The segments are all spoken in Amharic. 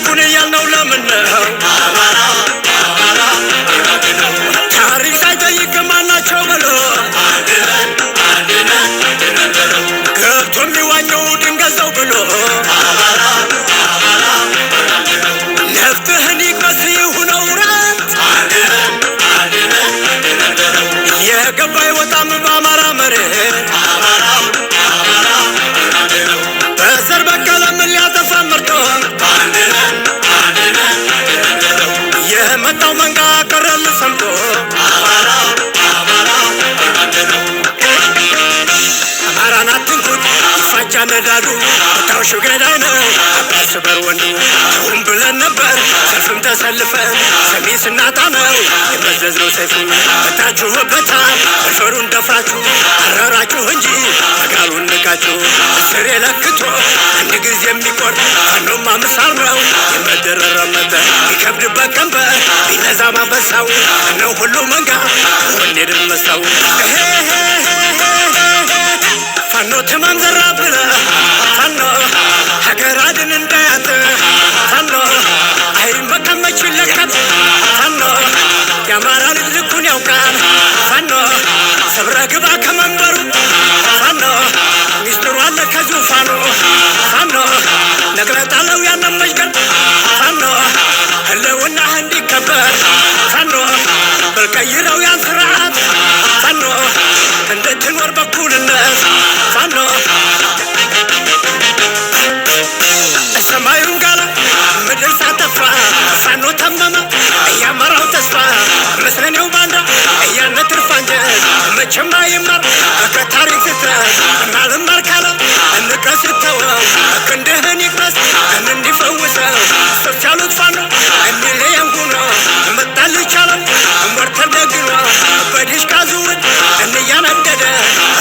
ይሁን ያልነው ለምን ነው? ታሪክ ሳይጠይቅ ማናቸው ብሎ ገብቶ የሚዋኘው ድንገት ሰው ብሎ ነፍጥህን ይቅመስ ይሁነው ራት የገባ ይወጣም በአማራ መሬት በዘር በቀለም ሊያጠፋ መርጦ የመጣው መንጋ ቀረል ሰምቶ አማራን አትንኩት ይፋጃ ነዳዱ ታውሹ ገዳይ ነው አባስበር ወንዱ ሁን ብለን ነበር ሰልፍም ተሰልፈን ሰሚ ስናጣ ነው የመዘዝነው ሰይፉን በታችሁበታል እርፈሩን ደፍራችሁ አረራችሁ እንጂ መጋሉን ንቃችሁ እስር የለክቶ አንድ ጊዜ የሚቆርጥ ፋኖማ ምሳር ነው የመደረረመተ ቢከብድበት ቀንበር ቢነዛ ማበሳው ነው ሁሉ መንጋ ወኔ ድል መስታው ፋኖ ትማም ዘራ ብለ ፋኖ ሀገር አድን እንዳያት ፋኖ አይመቀመች ይለቀት ፋኖ የአማራ ልጅ ልኩን ያውቃል ፋኖ ሰብረ ግባ ከመንበሩ ፋኖ ሚስጥሩ አለ ከዙፋኑ ፋኖ ነግረጣለው ያንን መሽገር ፋኖ ህልውና እንዲከበር ፋኖ በልቀይረው ያን ስርዓት ፋኖ እንድትኖር በኩልነት ፋኖ ሰማዩን ጋላ ምድር ሳጠፋ ፋኖ ተመመ እያመራው ተስፋ መስለኔው ባንዳ እያነ ትርፍ አንጀት መቼም አይማር ከታሪክ ስተት እናልማር ካለ እንቀስተወው ክንድህን ይቅመስ እንዲፈውሰው ሶች ያሉት ፋኖ የሚለየን ሁኖ መጣል ይቻለው ሞርተር ደግኖ በዲሽቃ ዝውድ እንያነደደ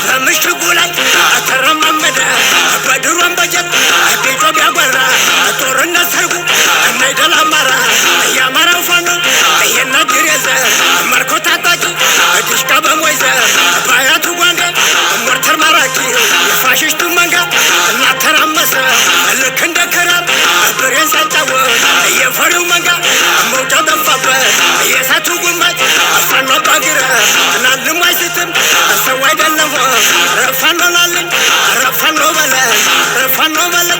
በምሽጉ ላይ ተረማመደ በድሮን በጀት ቤቶ ቢያጓራ ጦርነት ሰርጉ እናይደል አማራ የአማራው ፋኖ እየነግር የዘ መርኮ ታጣቂ ዲሽቃ በሞይዘ በአያቱ ጓንዴ ሞርተር ማራኪ የፋሽስቱ መንጋ እናተራመሰ ልክ እንደ ክራር ብሬን ሳጫወት የፈሪው መንጋ መውጫ ጠፋበት የእሳቱ ጉማጭ ፋኖ ባግረ እናልም አይስትም ሰው አይደለም ረፋኖ ላልኝ ረፋኖ በለ ረፋኖ በለ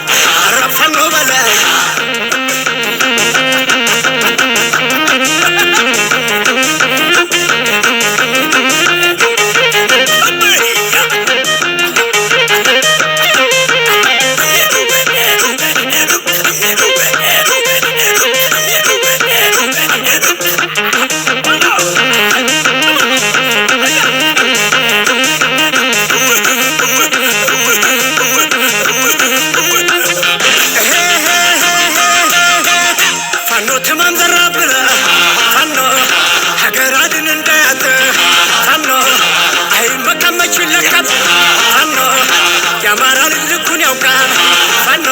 ረፋኖ በለ የአማራ ልጅ ልኩን ያውቃል ፋኖ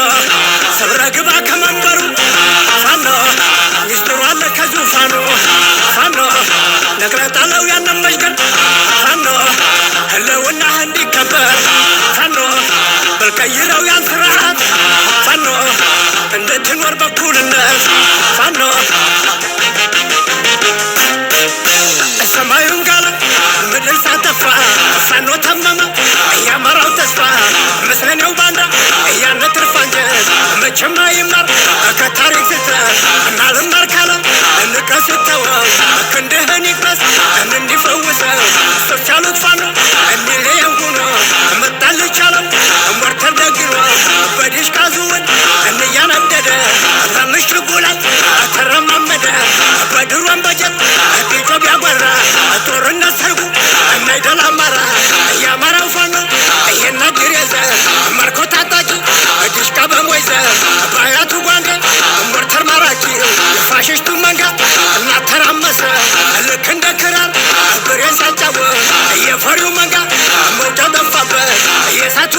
ሰብረ ግባ ከመንበሩ ፋኖ ሚስጥሩ አለ ከዙፋኑ ፋኖ ነግረጣለው ያንን መሽገር ፋኖ ህልውና እንዲከበር ፋኖ በልቀይረው ያን ስርዓት ፋኖ እንድትኖር በኩልነት ፋኖ ሰማዩን ጋላ ምድር ሳጠፋ ፋኖ ተመመ እያመራው ተስፋ መስለኔው ባንዳ እያነ ትርፍ አንጀት መቼም አይማር ከታሪክ ስተት እናልማር ካለ እንቀስተወው ክንድህን ይቅመስ እንዲፈውሰው ሶች ያሉት ፋኖ የሚለየን ሁኖ መጣል ይቻለው ሞርተር ደግኖ በዲሽቃ ዝውድ እንያነደደ በምሽጉ ላይ ተረማመደ በድሮን በጀት ቤቶ ቢያጓራ ጦርነት ሰርጉ እናይደል አማራ የአማራው ፋኖ እየነግር የዘ መርኮ ታጣቂ ዲሽቃ በሞይዘ በአያቱ ጓንዴ ሞርተር ማራኪ የፋሽስቱ መንጋ እናተራመሰ ልክ እንደ ክራር ብሬን ሳጫወት የፈሪው መንጋ መውጫ ጠፋበት የእሳቱ